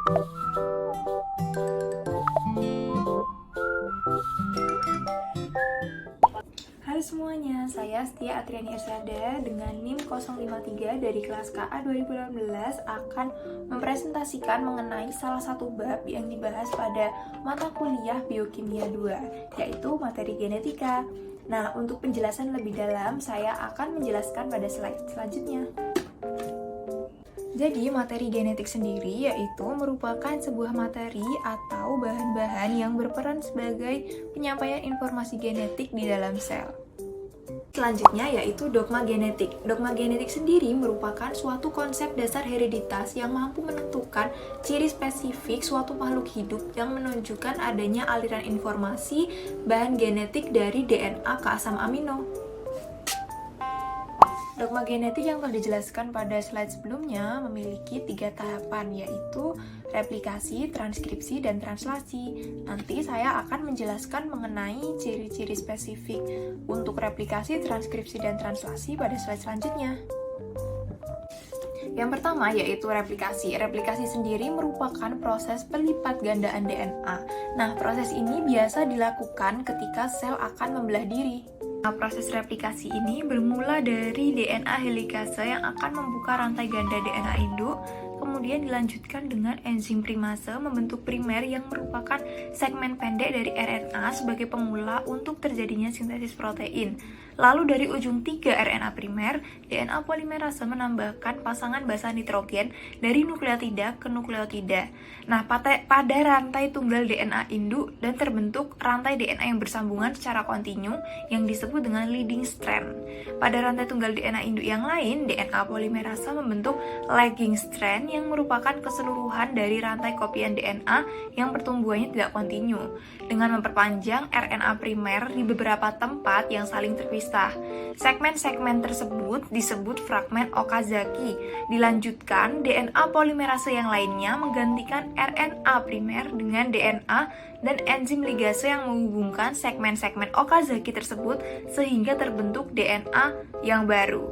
Halo semuanya, saya Setia Atriani Irsada dengan NIM 053 dari kelas KA 2018 akan mempresentasikan mengenai salah satu bab yang dibahas pada mata kuliah Biokimia 2, yaitu materi genetika. Nah, untuk penjelasan lebih dalam, saya akan menjelaskan pada slide selanjutnya. Jadi, materi genetik sendiri yaitu merupakan sebuah materi atau bahan-bahan yang berperan sebagai penyampaian informasi genetik di dalam sel. Selanjutnya yaitu dogma genetik. Dogma genetik sendiri merupakan suatu konsep dasar hereditas yang mampu menentukan ciri spesifik suatu makhluk hidup yang menunjukkan adanya aliran informasi bahan genetik dari DNA ke asam amino. Dogma genetik yang telah dijelaskan pada slide sebelumnya memiliki 3 tahapan, yaitu replikasi, transkripsi, dan translasi. Nanti saya akan menjelaskan mengenai ciri-ciri spesifik untuk replikasi, transkripsi, dan translasi pada slide selanjutnya. Yang pertama yaitu replikasi. Replikasi sendiri merupakan proses pelipat gandaan DNA. Nah, proses ini biasa dilakukan ketika sel akan membelah diri. Nah, proses replikasi ini bermula dari DNA helikase yang akan membuka rantai ganda DNA induk, kemudian dilanjutkan dengan enzim primase membentuk primer yang merupakan segmen pendek dari RNA sebagai pemula untuk terjadinya sintesis protein. Lalu dari ujung 3 RNA primer, DNA polimerase menambahkan pasangan basa nitrogen dari nukleotida ke nukleotida. Nah, pada rantai tunggal DNA induk dan terbentuk rantai DNA yang bersambungan secara kontinu yang disebut dengan leading strand. Pada rantai tunggal DNA induk yang lain, DNA polimerase membentuk lagging strand yang merupakan keseluruhan dari rantai kopian DNA yang pertumbuhannya tidak kontinu, dengan memperpanjang RNA primer di beberapa tempat yang saling terpisah. Segmen-segmen tersebut disebut fragmen Okazaki. Dilanjutkan, DNA polimerase yang lainnya menggantikan RNA primer dengan DNA dan enzim ligase yang menghubungkan segmen-segmen Okazaki tersebut sehingga terbentuk DNA yang baru.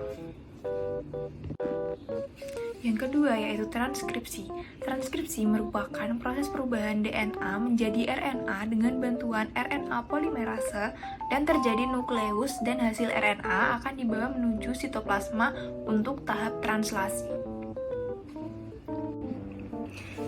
Yang kedua yaitu transkripsi. Transkripsi merupakan proses perubahan DNA menjadi RNA dengan bantuan RNA polimerase dan terjadi nukleus dan hasil RNA akan dibawa menuju sitoplasma untuk tahap translasi.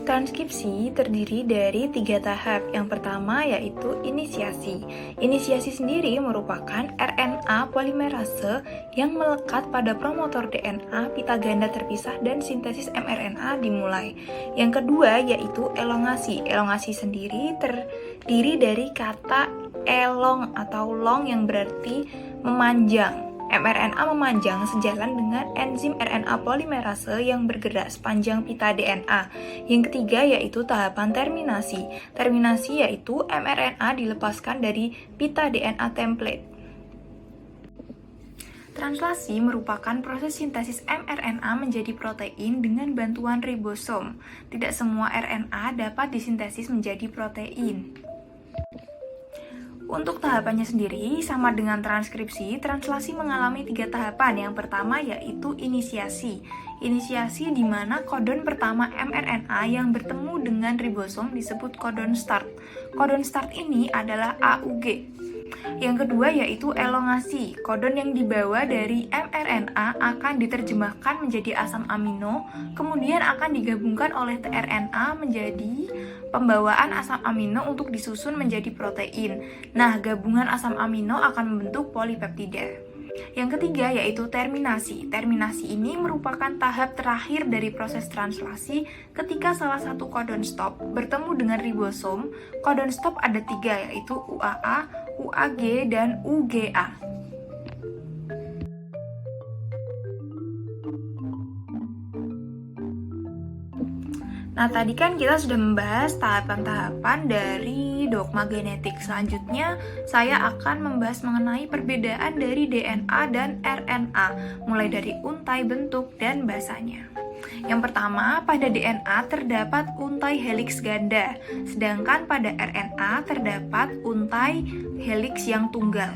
Transkripsi terdiri dari 3 tahap. Yang pertama yaitu inisiasi. Inisiasi sendiri merupakan RNA polimerase yang melekat pada promotor DNA pita ganda terpisah dan sintesis mRNA dimulai. Yang kedua yaitu elongasi. Elongasi sendiri terdiri dari kata elong atau long yang berarti memanjang. mRNA memanjang sejalan dengan enzim RNA polimerase yang bergerak sepanjang pita DNA. Yang ketiga yaitu tahapan terminasi. Terminasi yaitu mRNA dilepaskan dari pita DNA template. Translasi merupakan proses sintesis mRNA menjadi protein dengan bantuan ribosom. Tidak semua RNA dapat disintesis menjadi protein. Untuk tahapannya sendiri, sama dengan transkripsi, translasi mengalami 3 tahapan. Yang pertama yaitu inisiasi. Inisiasi di mana kodon pertama mRNA yang bertemu dengan ribosom disebut kodon start. Kodon start ini adalah AUG. Yang kedua yaitu elongasi. Kodon yang dibawa dari mRNA akan diterjemahkan menjadi asam amino, kemudian akan digabungkan oleh tRNA menjadi pembawaan asam amino untuk disusun menjadi protein. Nah, gabungan asam amino akan membentuk polipeptida. Yang ketiga yaitu terminasi. Terminasi ini merupakan tahap terakhir dari proses translasi ketika salah satu kodon stop bertemu dengan ribosom. Kodon stop ada 3 yaitu UAA, UAG, dan UGA. Nah, tadi kan kita sudah membahas tahapan-tahapan dari dogma genetik. Selanjutnya, saya akan membahas mengenai perbedaan dari DNA dan RNA, mulai dari untai, bentuk, dan basanya. Yang pertama, pada DNA terdapat untai heliks ganda, sedangkan pada RNA terdapat untai heliks yang tunggal.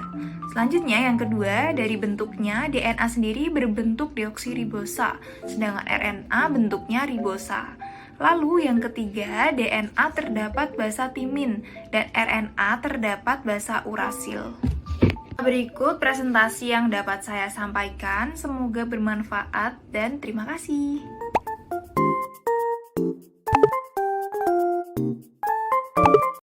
Selanjutnya, yang kedua, dari bentuknya, DNA sendiri berbentuk deoksiribosa, sedangkan RNA bentuknya ribosa. Lalu yang ketiga, DNA terdapat basa timin dan RNA terdapat basa urasil. Berikut presentasi yang dapat saya sampaikan, semoga bermanfaat dan terima kasih.